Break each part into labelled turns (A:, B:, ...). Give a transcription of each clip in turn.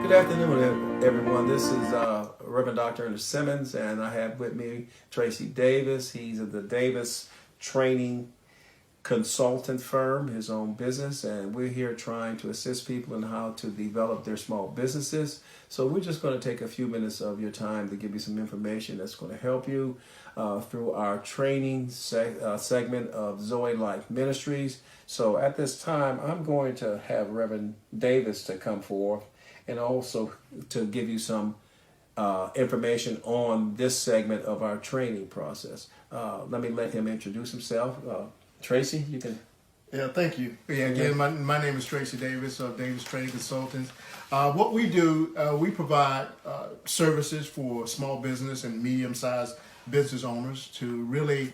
A: Good afternoon, everyone. This is Reverend Dr. Ernest Simmons, and I have with me Tracy Davis. He's at the Davis Training Consultant Firm, his own business, and we're here trying to assist people in how to develop their small businesses. So we're just going to take a few minutes of your time to give you some information that's going to help you through our training segment of Zoe Life Ministries. So at this time, I'm going to have Reverend Davis to come forth and also to give you some information on this segment of our training process. Let me let him introduce himself. Tracy, you can.
B: Yeah, thank you. Yeah, again, my name is Tracy Davis of Davis Training Consultants. What we do, we provide services for small business and medium-sized business owners to really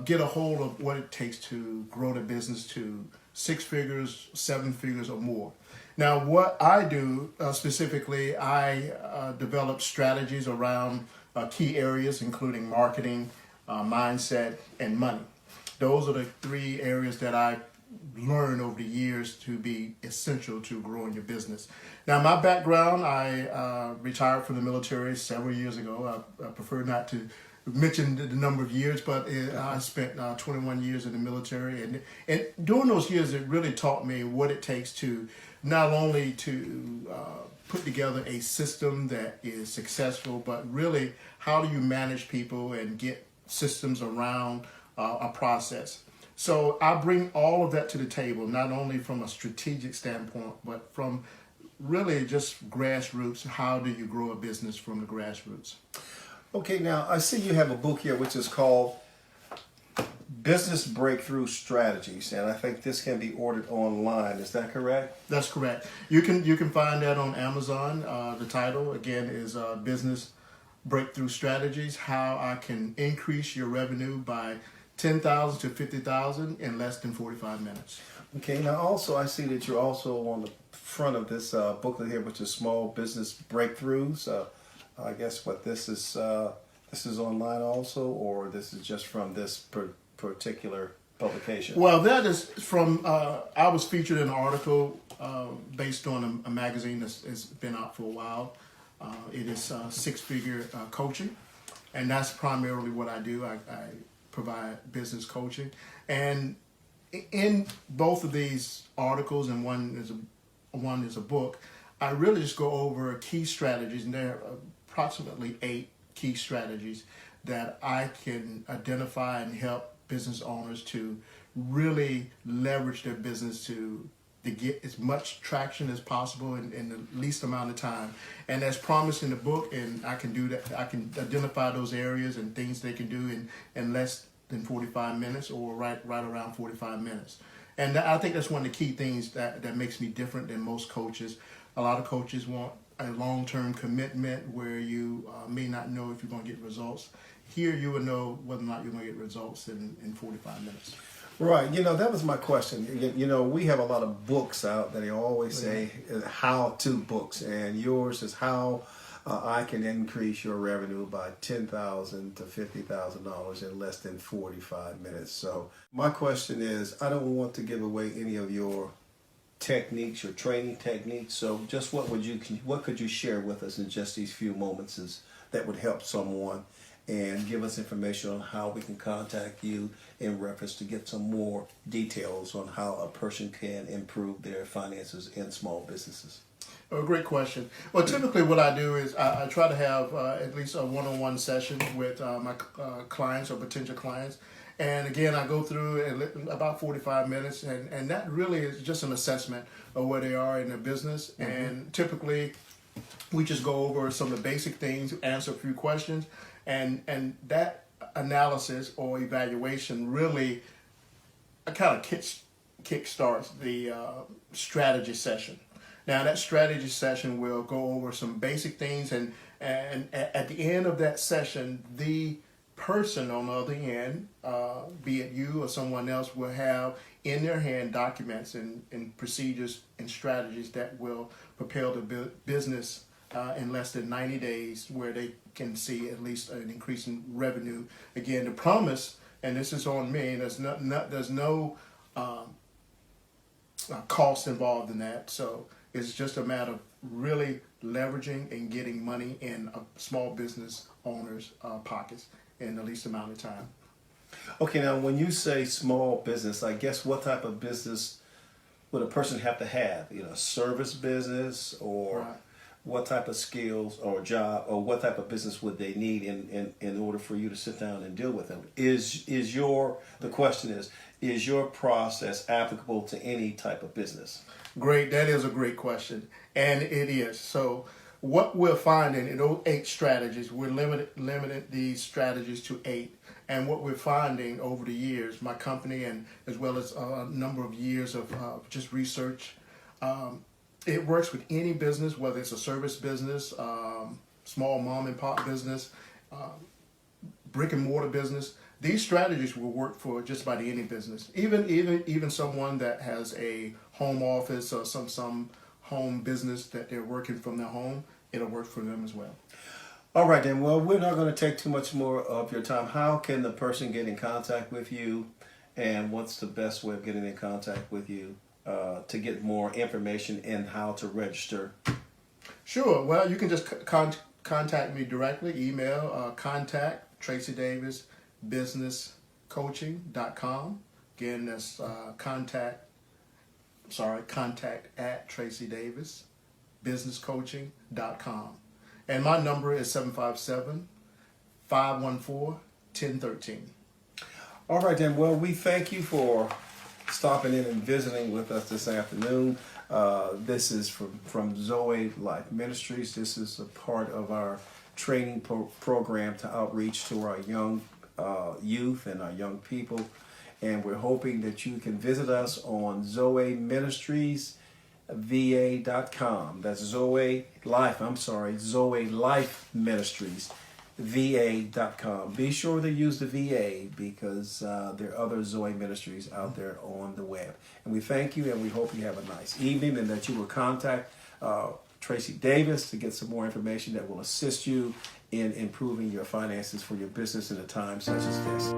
B: get a hold of what it takes to grow the business to 6 figures, 7 figures, or more. Now, what I do specifically, I develop strategies around key areas, including marketing, mindset, and money. Those are the 3 areas that I learned over the years to be essential to growing your business. Now, my background, I retired from the military several years ago. I prefer not to mention the number of years, but I spent 21 years in the military. And during those years, it really taught me what it takes to not only to put together a system that is successful, but really how do you manage people and get systems around a process. So I bring all of that to the table, not only from a strategic standpoint, but from really just grassroots. How do you grow a business from the grassroots?
A: Okay, now I see you have a book here which is called Business Breakthrough Strategies, and I think this can be ordered online. Is that correct?
B: That's correct. You can find that on Amazon. The title again is Business Breakthrough Strategies: How I Can Increase Your Revenue by 10,000 to 50,000 in less than 45 minutes.
A: Okay. Now, also I see that you're also on the front of this booklet here, which is Small Business Breakthroughs. I guess what this is online also, or this is just from this particular publication?
B: Well, that is from, I was featured in an article based on a magazine that's been out for a while. It is 6-figure coaching, and that's primarily what I do. I provide business coaching. And in both of these articles, and one is a book, I really just go over key strategies, and there are approximately 8 key strategies that I can identify and help business owners to really leverage their business to get as much traction as possible in the least amount of time. And as promised in the book, and I can do that, I can identify those areas and things they can do in less than 45 minutes or right around 45 minutes. And I think that's one of the key things that makes me different than most coaches. A lot of coaches want a long-term commitment where you may not know if you're going to get results. Here you will know whether or not you're going to get results in 45 minutes.
A: Right. That was my question. We have a lot of books out that they always say how-to books, and yours is how I can increase your revenue by $10,000 to $50,000 in less than 45 minutes. So my question is, I don't want to give away any of your techniques, your training techniques. So just what could you share with us in just these few moments that would help someone, and give us information on how we can contact you in reference to get some more details on how a person can improve their finances in small businesses?
B: Oh, great question. Well, typically what I do is I try to have at least a one-on-one session with my clients or potential clients. And again, I go through in about 45 minutes, and that really is just an assessment of where they are in their business. Mm-hmm. And typically, we just go over some of the basic things, answer a few questions, and that analysis or evaluation really kind of kick starts the strategy session. Now, that strategy session will go over some basic things, and at the end of that session, the person on the other end, be it you or someone else, will have in their hand documents and procedures and strategies that will propel the business in less than 90 days, where they can see at least an increase in revenue. Again, the promise, and this is on me, there's no cost involved in that. So it's just a matter of really leveraging and getting money in a small business owner's pockets in the least amount of time.
A: Okay, now when you say small business, I guess what type of business would a person have to have? You know, service business, or
B: Right.
A: what type of skills or job, or what type of business would they need in order for you to sit down and deal with them? The question is your process applicable to any type of business?
B: Great, that is a great question, and it is. So what we're finding in those 8 strategies, we're limited these strategies to 8. And what we're finding over the years, my company and as well as a number of years of just research, it works with any business, whether it's a service business, small mom and pop business, brick and mortar business. These strategies will work for just about any business, even someone that has a home office or some home business that they're working from their home. It'll work for them as well.
A: All right, then. Well, we're not going to take too much more of your time. How can the person get in contact with you, and what's the best way of getting in contact with you to get more information and how to register?
B: Sure. Well, you can just contact me directly. Email contact Tracy Davis businesscoaching.com. Again, that's contact at Tracy Davis businesscoaching.com. And my number is 757-514-1013.
A: All right, then. Well, we thank you for stopping in and visiting with us this afternoon. This is from Zoe Life Ministries. This is a part of our training program to outreach to our young youth and our young people. And we're hoping that you can visit us on Zoe Ministries va.com. That's Zoe Life Ministries va.com. Be sure to use the VA because there are other Zoe Ministries out there on the web. And we thank you, and we hope you have a nice evening, and that you will contact Tracy Davis to get some more information that will assist you in improving your finances for your business in a time such as this.